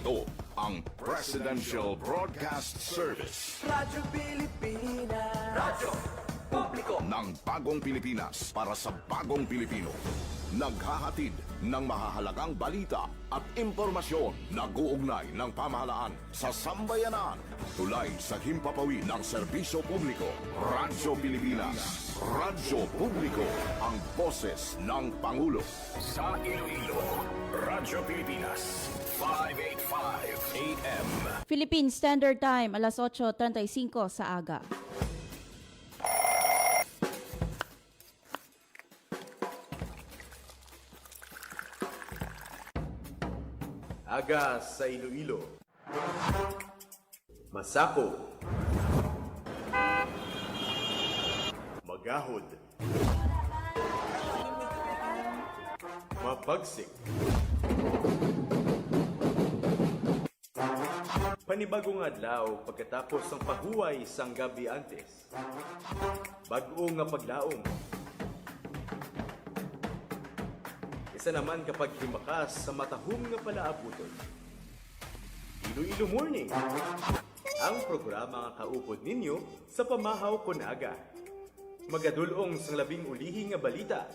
Ito ang Presidential Broadcast Service. Radyo Pilipinas. Radyo Publiko Ng bagong Pilipinas para sa bagong Pilipino. Naghahatid ng mahahalagang balita at impormasyon na guugnay ng pamahalaan sa sambayanan. Tulay sa himpapawid ng serbisyo publiko. Radyo Pilipinas. Radyo Publiko. Ang boses ng Pangulo. Sa Iloilo, Radyo Pilipinas. 585 AM. Philippine Standard Time, alas 8:35 sa aga. Aga sa Iloilo. Masako. Magahod. Mapagsik. Panibagong adlaw pagkatapos ng paghuway sang gabi antes. Bag-o nga paglaom. Isa naman kapag himakas sa matahong nga palaabuton. Iloilo Morning, ang programa nga kaupod ninyo sa pamahaw kon aga. Magadulong sang labing ulihi nga balita,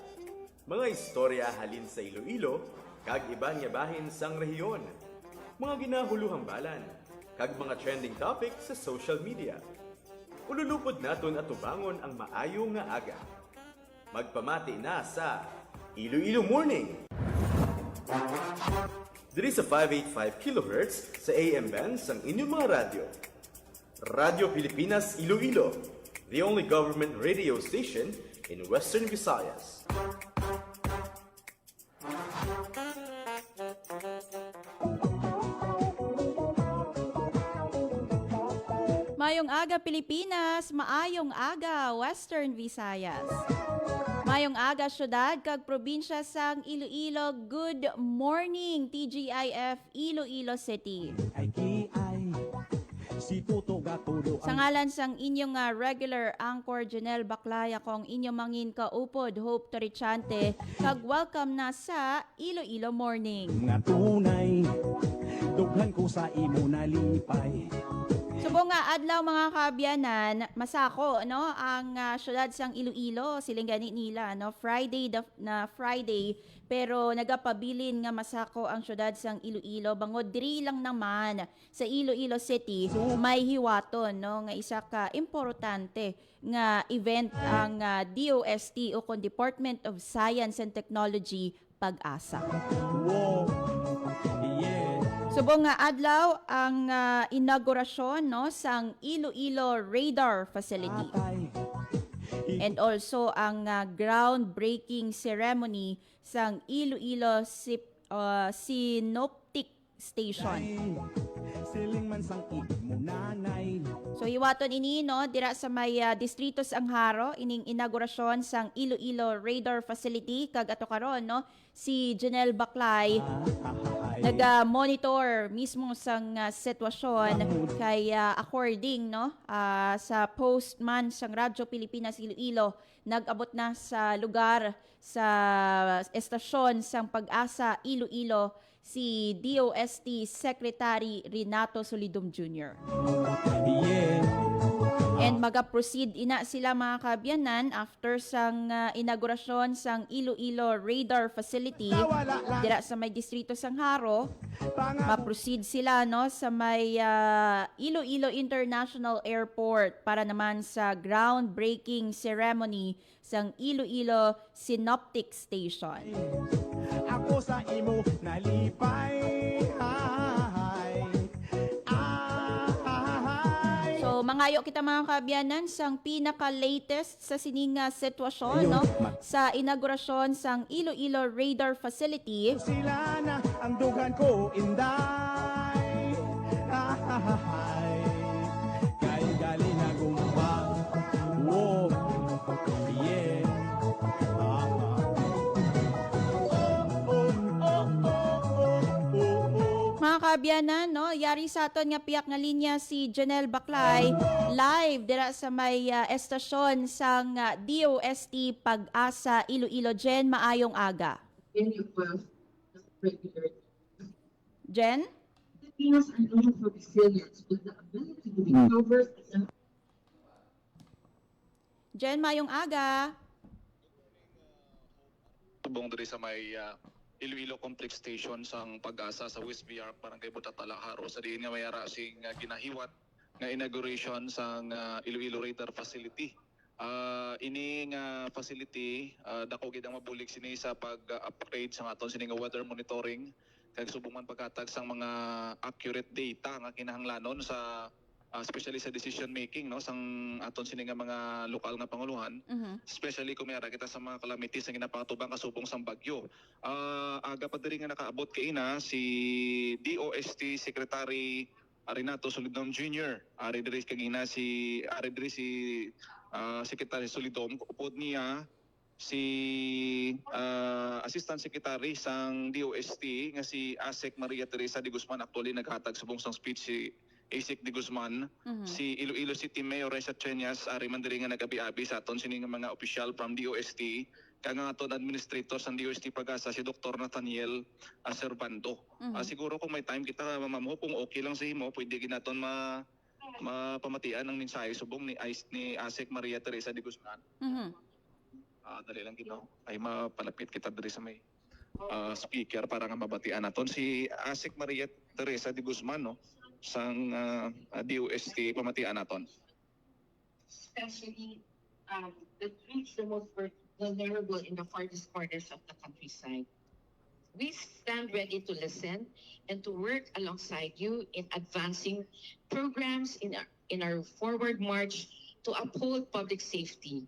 mga istorya halin sa Iloilo, kag iban nga bahin sang rehiyon, mga ginahuluhang balan, kag mga trending topic sa social media. Ululupod naton at tubangon ang maayo nga aga. Magpamati na sa Iloilo Morning! Diri sa 585 kHz sa AM bands ang inyong mga radyo. Radyo Pilipinas Iloilo, the only government radio station in Western Visayas. Mayong aga Pilipinas, maayong aga Western Visayas. Mayong aga syudad kag probinsya sang Iloilo. Good morning TGIF Iloilo City. Sa ngalan sang inyong regular anchor Janelle Baclay, akong inyong mangin kaupod Hope Torichante, kag welcome na sa Iloilo Morning. Nga tunay, dughan ko sa imo nalipay. Subo nga adlaw mga kaabyanan, masako no ang syudad sang Iloilo, siling gani nila no Friday na Friday, pero nagapabilin nga masako ang syudad sang Iloilo. Bangod diri lang naman sa Iloilo City may hiwaton no nga isa ka importante nga event ang DOST o kon Department of Science and Technology Pag-asa. Wow, yeah. Subong nga adlaw ang inaugurasyon no sang Iloilo Radar Facility. And also ang groundbreaking ceremony sang Iloilo Synoptic Station. Siling man sang imo nanay. So hiwaton ini no dira sa may distrito sang Haro ining inaugurasyon sang Iloilo Radar Facility, kag ato karon no si Janelle Baclay nag-monitor mismo sang sitwasyon kay according no sa postman sang Radyo Pilipinas Iloilo, nag-abot na sa lugar sa estasyon sang Pag-asa Iloilo si DOST Secretary Renato Solidum Jr. Yeah. And maga-proceed ina sila mga kaabyanan after sang inaugurasyon sang Iloilo Radar Facility dira sa may distrito sang Haro. Ma-proceed sila no sa may Iloilo International Airport para naman sa groundbreaking ceremony sang Iloilo Synoptic Station. Ako sa imo nalipay. So mangayo kita mga kaabyanan sang pinaka-latest sa sining sitwasyon no sa inaugurasyon sang Iloilo Radar Facility. Sila na ang dugan ko inday. Kay gali na gumbang. Wow, yeah. Mga kaabyanan, no, yari sa aton nga piyak nga linya si Janelle Baclay live dira sa may estasyon sang DOST Pag-asa Iloilo. Jen, maayong aga. Regular. Jen? Filipinos are known for resilience with the ability to recover. Jen, mayong aga. Tubong diri sa may Iloilo Complex Station sang Pag-asa sa West BR Barangay Butatala Haro sa diin nga mayara sing ginahiwat nga inauguration sang Iloilo Radar Facility. Ini nga facility dako gid ang mabulig sini sa pag-upgrade sa aton sini nga weather monitoring kag subong man paghatag sang mga accurate data nga kinahanglanon sa especially sa decision making no sang aton sini nga mga lokal nga panguluhan, especially kung mayara kita sa mga calamities nga ginapatubang kasubong sang bagyo. Aga pa diri nga nakaabot kay ina si DOST Secretary Renato Solidom Jr. Ari diri kagina si Secretary Solidom upod niya si Assistant Secretary sang DOST nga si ASEC Maria Teresa de Guzman, actually naghatag subong sang speech si ASEC de Guzman. Si Iloilo City Mayor Reza Chenyas ari man diri nga nagabi-abi sa aton sini nga mga opisyal from DOST kag nga aton administrator sang DOST Pag-asa si Dr. Nathaniel Servando. Siguro kung may time kita mamamo kung okay lang sa imo pwede ginaton mapamatian ang mensahe subong ni ASEC Maria Teresa de Guzman. Dali lang kita ay mapalapit kita diri sa may speaker para nga mabatian naton si ASEC Maria Teresa de Guzman no sang DOST pamatian naton. Especially that reach the most vulnerable in the farthest corners of the countryside. We stand ready to listen and to work alongside you in advancing programs in our forward march to uphold public safety.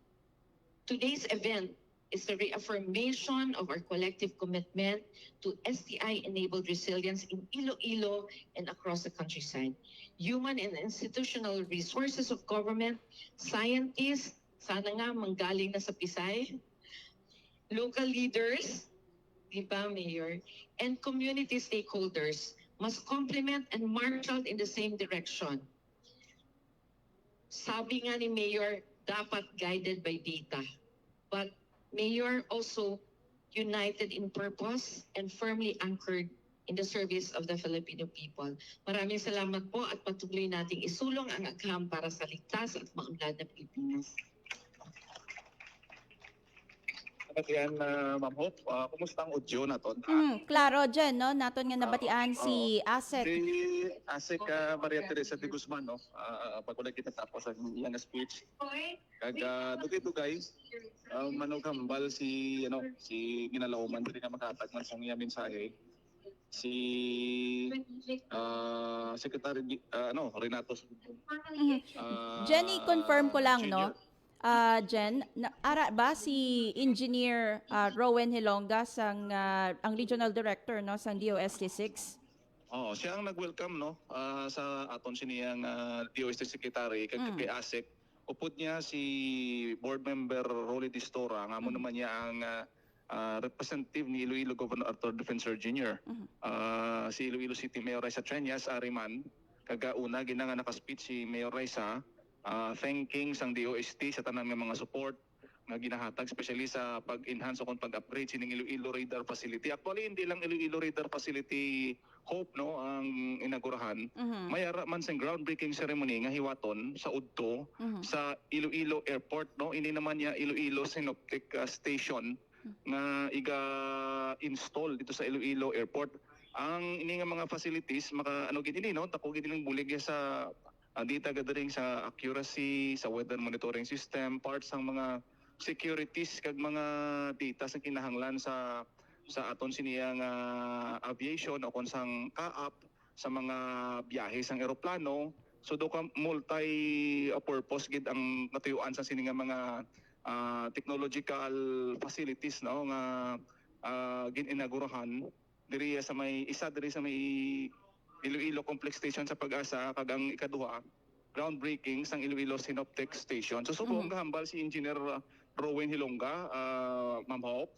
Today's event is the reaffirmation of our collective commitment to STI-enabled resilience in Iloilo and across the countryside. Human and institutional resources of government, scientists, sana nga manggaling na sa Pisay, local leaders, di ba, Mayor, and community stakeholders must complement and march out in the same direction. Sabi nga ni Mayor, dapat guided by data. But Mayor, also united in purpose and firmly anchored in the service of the Filipino people. Maraming salamat po at patuloy nating isulong ang agham para sa ligtas at maunlad na Pilipinas. Yan, Ma'am Hope, kumusta ang audio naton? Klaro, Jen, no? Naton nga nabatian si ASEC. Si ASEC Maria Teresa de Guzman no, pag wala kita tapos ang iyang speech. Kag dugay-dugay manugambal si ginalawman diri nga makatag man sang iyang mensahe. Si Secretary Renato. Jenny, confirm ko lang, no? Jen, ara ba si Engineer Rowan Hilonga sang ang Regional Director no sang DOST 6? Siya ang nag-welcome no sa aton siniyang DOST Secretary kay ASEC. Upod niya si Board Member Rolly Distora nga mo naman niya ang representative ni Iloilo Governor Arthur Defensor Jr. Si Iloilo City Mayor Reza Chenyas Ariman kagauna ginanga naka-speech si Mayor Reza thanking sang DOST sa tanan nga mga support nga ginahatag especially sa pag-enhance o pag-upgrade sining Iloilo Radar Facility. Actually hindi lang Iloilo Radar Facility Hope no ang inagurahan. Mayara man sang groundbreaking ceremony nga hiwaton sa udto sa Iloilo Airport no. Ini naman niya Iloilo Synoptic Station nga iga-install dito sa Iloilo Airport. Ang ini nga mga facilities maka gid ini no tako gid ning bulig sa data gathering sa accuracy, sa weather monitoring system, parts ng mga securities kag mga data sa kinahanglan sa aton siniyang aviation o konsang kaap sa mga biyahe sang eroplano. So do ka multi-purpose gid ang natuyuan sa sini nga mga technological facilities no nga gininagurahan diri sa may Iloilo Complex Station sa Pag-asa kag ang ikaduha groundbreaking sang Iloilo Synoptic Station. So subong gahambal si Engineer Rowan Hilonga, Ma'am Hope.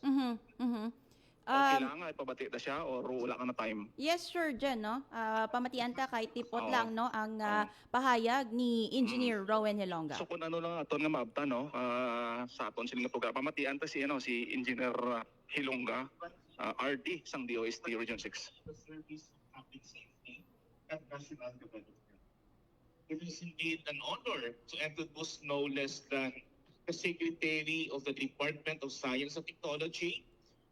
Kailangan ipabati na siya or wala ka na time? Yes, sure, Jen, no? Pamatian ta kahit tipot lang, no? Ang pahayag ni Engineer Rowan Hilonga. So kung ano lang aton nga maabta no sa aton sila nga programa pamatian ta si Engineer Hilonga, RD sang DOST Region 6. and national development. It is indeed an honor to introduce no less than the Secretary of the Department of Science and Technology,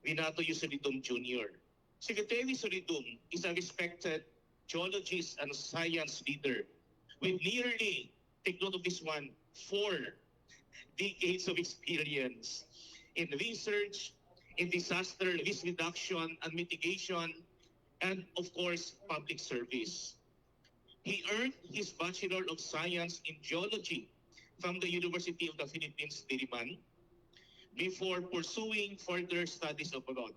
Renato Yusolidum Jr. Secretary Solidum is a respected geologist and science leader with nearly, take note of this one, 4 decades of experience in research, in disaster risk reduction and mitigation, and of course, public service. He earned his Bachelor of Science in Geology from the University of the Philippines, Diliman, before pursuing further studies abroad.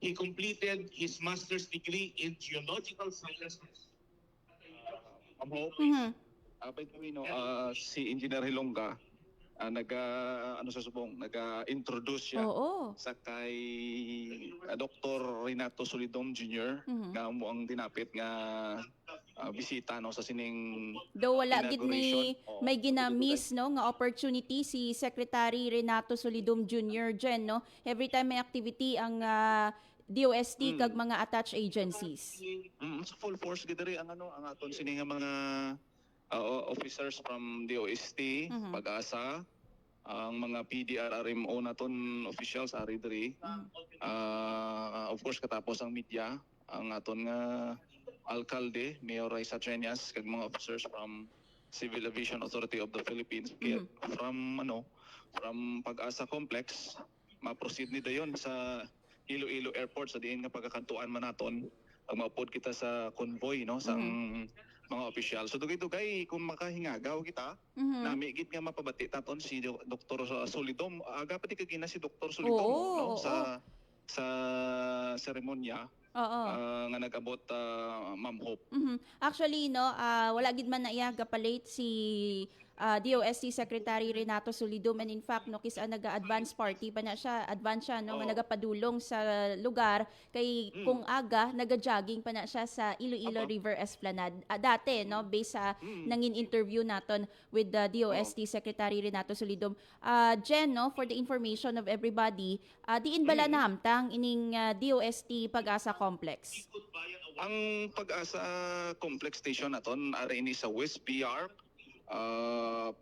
He completed his master's degree in Geological Sciences. Mhm. By the way, si Engineer Hilongga, nag-introduce siya Oo. sa kay Dr. Renato Solidum Jr. Mhm. nga mo ang dinapit nga bisita sa sining Though wala gid ni inauguration. Oo. may ginamiss no nga opportunity si Secretary Renato Solidum Jr. Jen no, every time may activity ang DOST kag mga attached agencies. Sa full force gid diri ang ang aton sini nga mga officers from DOST, Mhm. Pag-asa, ang mga PDRRMO naton officials ari diri. Of course katapos ang media, ang aton nga alkalde, Mayor Raisa Treñas, kag mga officers from Civil Aviation Authority of the Philippines. Kaya from Pag-asa Complex, ma-proceed ni dayon sa Iloilo Airport sa diin nga pagkakantuan man naton. Pag maupod kita sa convoy sang mga opisyal. So dugay-dugay kung makahingagaw kita, Mhm. nami gid nga mapabati taton si Dr. Solidum. Aga pa di kagina si Dr. Solidum Oo, oo. sa seremonya Oo. nga nag-abot Ma'am Hope. Mhm. Actually, no, wala gid man na iya gapalate si DOST Secretary Renato Solidum, and in fact no kis naga-advance party pa na siya, advance siya no nga nagapadulong sa lugar kay kung aga naga-jogging pa na siya sa Iloilo River Esplanade. Dati no based sa nangin interview naton with the DOST Secretary Renato Solidum. Jen no, for the information of everybody, diin bala nahamtang ining DOST Pag-asa Complex. Ang Pag-asa Complex Station naton ari ini sa West PR,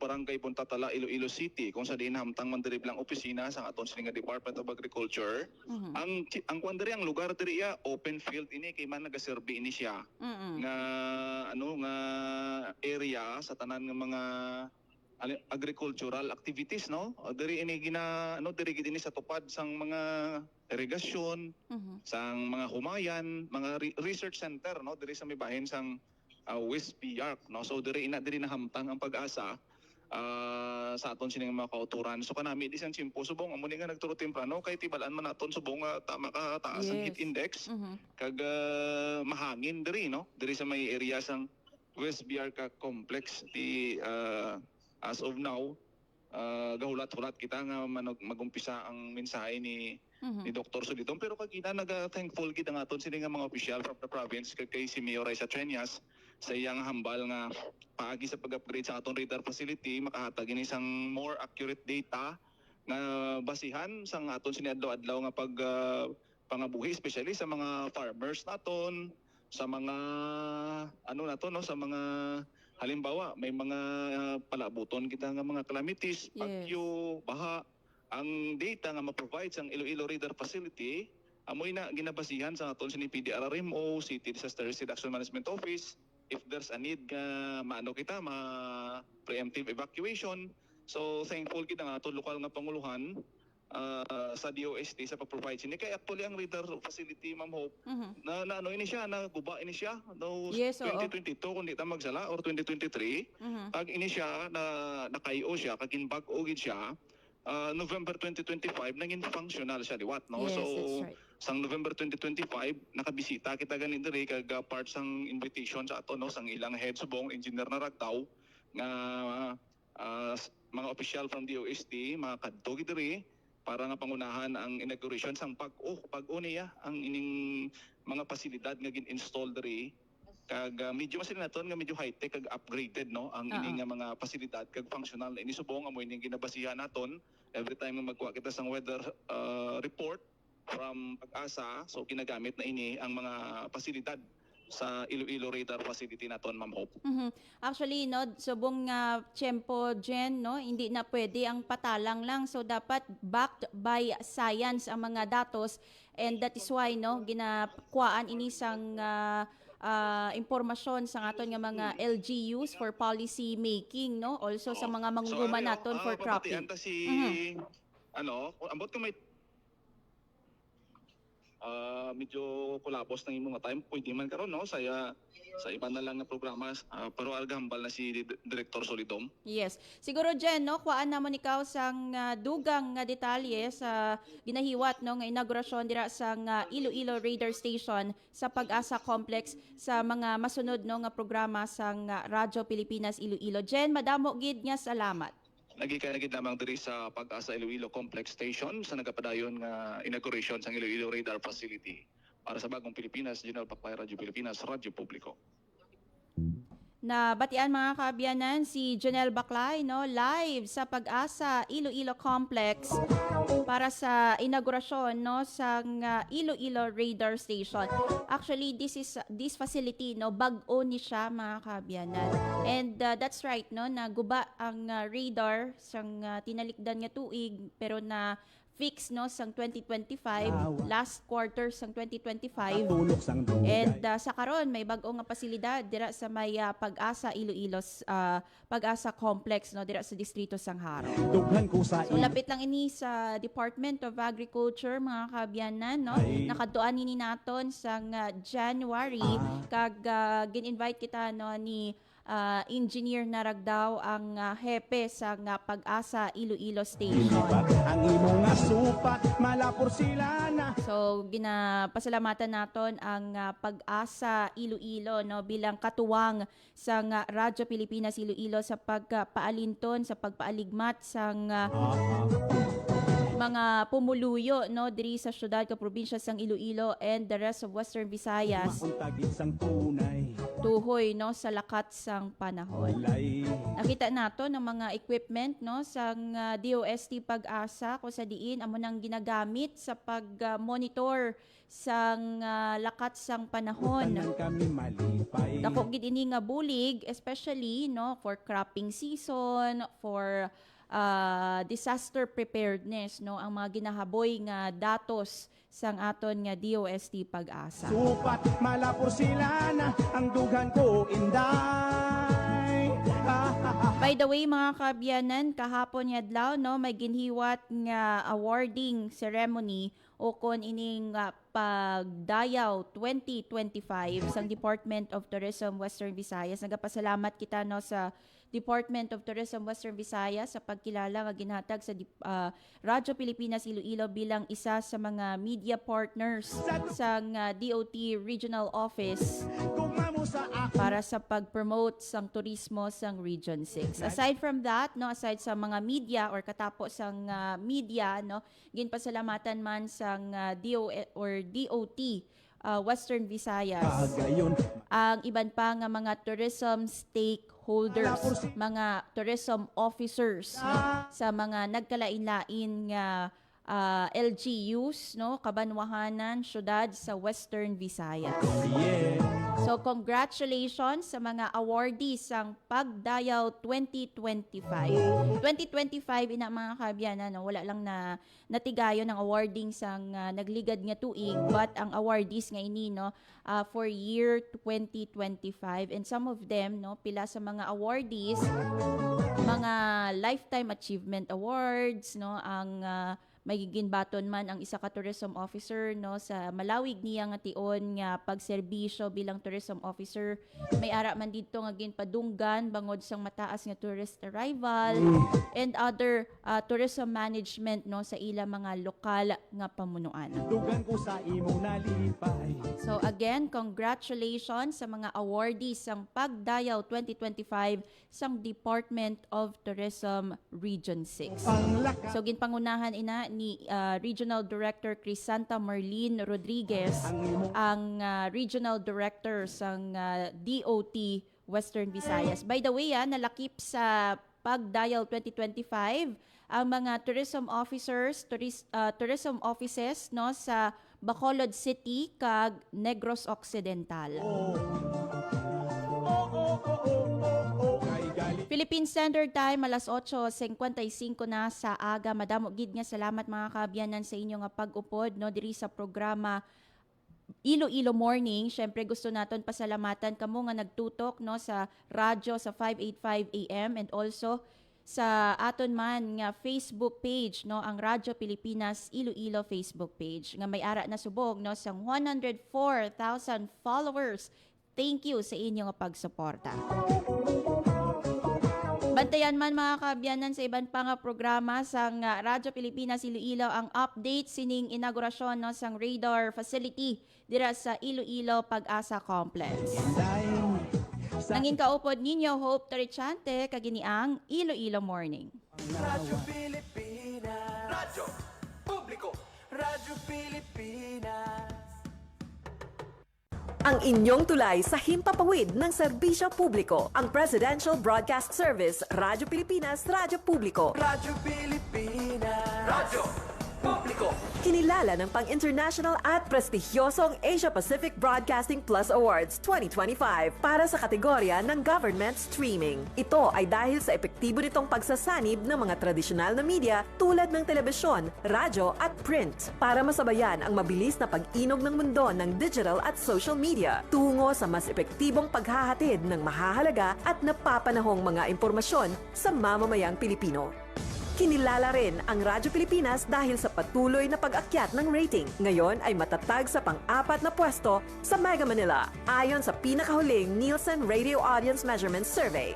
Barangay Puntatala, Iloilo City, kung sa diin hamtang man diri lang opisina sa aton sining nga Department of Agriculture. Ang kuan diri ang lugar diri open field ini kay man nagaserbi ini siya nga nga area sa tanan nga mga agricultural activities no. Diri ini diri gid ini sa tupad sang mga irigasyon, sang mga humayan, mga research center no diri sa may bahin sang West Piarc no. So diri nahamtang ang Pag-asa sa aton sining mga kauturan. So kanami di sang chimpo subong amo ni nga nagturo temprano kay tibalan man naton subong tama ka taas ang heat index kag mahangin diri no. Diri sa may area sang West Piarc Complex di as of now gahulat-hulat kita nga magumpisa ang mensahe ni Dr. Solidum, pero kagina naga-thankful gid ang aton sini nga mga opisyal from the province kay si Mayor Raisa Treñas sa iyang hambal nga paagi sa pag-upgrade sa aton radar facility, makahatag ini sang more accurate data nga basihan sang aton sini adlaw-adlaw nga pangabuhi, especially sa mga farmers naton, sa mga sa mga halimbawa may mga palabuton kita nga mga calamities, bagyo, baha. Ang data nga ma-provide sang Iloilo Radar Facility amoy na ginabasihan sa aton sini PDRRMO, City Disaster Risk Reduction Management Office, if there's a need nga preemptive evacuation. So thankful kita nga aton lokal nga panguluhan sa DOST sa pag-provide sini kay actually ang radar facility, Ma'am Hope, na ini siya, na guba ini siya no. Yes, 2022 kung di ta magsala or 2023 pag ini siya na nakayo siya kag inbag-o gid siya. November 2025 naging functional siya liwat no. Yes, So that's right. sang November 2025 nakabisita kita ganin diri kag part sang invitation sa ato no sang ilang head subong engineer na ragtaw nga mga official from DOST makadto gid diri para nga pangunahan ang inauguration sang pag-o niya ang ining mga pasilidad nga gin-install diri kag medyo masin naton nga medyo high-tech kag upgraded no ang ini nga mga pasilidad kag functional na ini subong amo ini ginabasihan naton every time nga magkuha kita sang weather report from Pag-asa. So ginagamit na ini ang mga pasilidad sa Iloilo radar facility naton, Ma'am Hope. Mhm. Actually, no, subong tiyempo, Jen, no, hindi na pwede ang patalang lang. So, dapat backed by science ang mga datos. And that is why, no, ginakuhaan inisang impormasyon sa aton nga mga LGUs for policy making, no? Also sa mga mangguma naton for cropping. Papatian ta si ambot ko may medyo kulapos ng imong time, pwede man karon, no, sa iba na lang na programa, pero algambal na si Director Solidom. Yes. Siguro, Jen, no, kuhaan namon ikaw sang dugang nga detalye sa ginahiwat, no, nga inaugurasyon dira sang Iloilo Radar Station sa Pag-asa Complex sa mga masunod, no, nga programa sang Radyo Pilipinas Iloilo. Jen, madamo gid nga salamat. Nagikayagid lamang diri sa Pag-asa Iloilo Complex Station sa nagapadayon nga inauguration sa Iloilo Radar Facility para sa Bagong Pilipinas, General Pakpay Radyo Pilipinas, Radyo Publiko. Na batian mga kaabyanan si Janelle Baclay, no, live sa Pag-asa Iloilo Complex para sa inaugurasyon, no, sa Iloilo Radar Station. Actually, this facility, no, bag-o ni siya mga kaabyanan. And that's right, no, naguba ang radar sang tinalikdan nga tuig pero na fix, no, sang 2025, last quarter sang 2025. Tulog sang dugay. And sa karon may bag-o nga pasilidad dira sa may Pag-asa Iloilo Pag-asa Complex, no, dira sa distrito sang Haro. Dughan ko sa So lapit lang ini sa Department of Agriculture mga kaabyanan, no. Nakaduan ini naton sang January kag gin-invite kita, no, ni Engineer Naragdaw ang hepe sa Pag-asa Iloilo Station. ang imong nga supat, malapor sila na. So ginapasalamatan naton ang Pag-asa Iloilo, no, bilang katuwang sa Radyo Pilipinas Iloilo sa pagpaalinton, sa pagpaaligmat sang mga pumuluyo, no, diri sa syudad ka probinsya sang Iloilo and the rest of Western Visayas Makuntagit sang tunay. tuhoy, no, sa lakat sang panahon. Walay. Nakita nato ng mga equipment, no, sang DOST Pag-asa kung sa diin amo nang ginagamit sa pag-monitor sang lakat sang panahon. Tanan kami malipay. Dako gid ini nga bulig, especially, no, for cropping season, for disaster preparedness, no, ang mga ginahaboy nga datos sang aton nga DOST Pag-asa. Supat, malapor sila na. Ang dughan ko inday. By the way, mga kaabyanan, kahapon yadlaw, no, may ginhiwat nga awarding ceremony o kon ining pagdayaw 2025 sang Department of Tourism Western Visayas. Nagapasalamat kita, no, sa Department of Tourism Western Visayas sa pagkilala nga ginhatag sa Radyo Pilipinas Iloilo bilang isa sa mga media partners sa DOT Regional Office Gugma mo sa ako. para sa pag-promote sang turismo sang Region 6. Aside from that, no, aside sa mga media or katapos sang media, no, ginpasalamatan man sang DOT Western Visayas Kagayon. ang iban pa nga mga tourism stakeholders, mga tourism officers, no, sa mga nagkalain-lain nga LGUs, no, kabanwahanan, syudad sa Western Visayas. Yeah. So congratulations sa mga awardees sang Pagdayaw 2025. 2025 ina mga kaabyanan, no, wala lang na natigayon ng awarding sang nagligad nga tuig, but ang awardees nga ini, no, for year 2025, and some of them, no, pila sa mga awardees mga lifetime achievement awards, no, ang magiging baton man ang isa ka tourism officer, no, sa malawig niya nga tion nga pagserbisyo bilang tourism officer. May ara man dito nga ginpadunggan bangod sang mataas nga tourist arrival and other tourism management, no, sa ila mga lokal nga pamunuan. Dughan ko sa imo nalipay. So again, congratulations sa mga awardees sang Pagdayaw 2025 sang Department of Tourism Region 6. Panglaka. So ginpangunahan ina ni Regional Director Crisanta Marlene Rodriguez, ang Regional Director sang DOT Western Visayas. By the way, nalakip sa Pagdayaw 2025 ang mga tourism officers, tourism offices, no, sa Bacolod City kag Negros Occidental. Philippine Standard Time, alas 8:55 na sa aga. Madamo gid nga salamat mga kaabyanan sa inyo nga pag-upod no diri sa programa Iloilo Morning. Syempre gusto naton pasalamatan kamo nga nagtutok no sa radyo sa 585 AM and also sa aton man nga Facebook page no ang Radyo Pilipinas Iloilo Facebook page nga may ara na subog no sang 104,000 followers. Thank you sa inyo nga pagsuporta. Bantayan man mga kaabyanan sa iban pa nga programa sang Radyo Pilipinas Iloilo ang update sining inaugurasyon no sang radar facility dira sa Iloilo Pag-asa Complex. Nangin kaupod ninyo Hope Torichante kaginiang Iloilo Morning. Radyo Pilipinas. Radyo Publiko. Radyo Pilipinas. Ang inyong tulay sa himpapawid ng serbisyo publiko. Ang Presidential Broadcast Service, Radyo Pilipinas, Radyo Publiko. Radyo Pilipinas. Radyo Publiko. Kinilala ng pang-international at prestigyosong Asia Pacific Broadcasting Plus Awards 2025 para sa kategorya ng Government Streaming. Ito ay dahil sa epektibo nitong pagsasanib ng mga tradisyonal na media tulad ng telebisyon, radyo at print para masabayan ang mabilis na pag-inog ng mundo ng digital at social media tungo sa mas epektibong paghahatid ng mahahalaga at napapanahong mga impormasyon sa mamamayang Pilipino. Kinilala rin ang Radyo Pilipinas dahil sa patuloy na pag-akyat ng rating. Ngayon ay matatag sa pang-4 na pwesto sa Mega Manila ayon sa pinakahuling Nielsen Radio Audience Measurement Survey.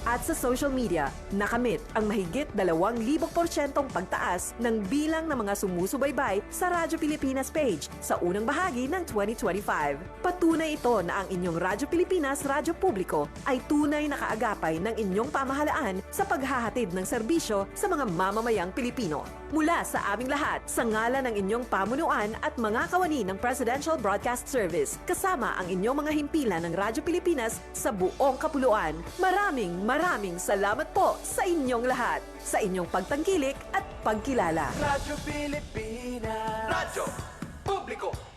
At sa social media, nakamit ang mahigit 2,000% pagtaas ng bilang ng mga sumusubaybay sa Radyo Pilipinas page sa unang bahagi ng 2025. Patunay ito na ang inyong Radyo Pilipinas Radyo Publiko ay tunay na kaagapay ng inyong pamahalaan sa paghahatid ng serbisyo sa mga mamamayang Pilipino. Mula sa aming lahat, sa ngalan ng inyong pamunuan at mga kawani ng Presidential Broadcast Service, kasama ang inyong mga himpilan ng Radyo Pilipinas sa buong kapuluan. Maraming salamat po sa inyong lahat, sa inyong pagtangkilik at pagkilala. Radyo Pilipinas. Radyo Publiko.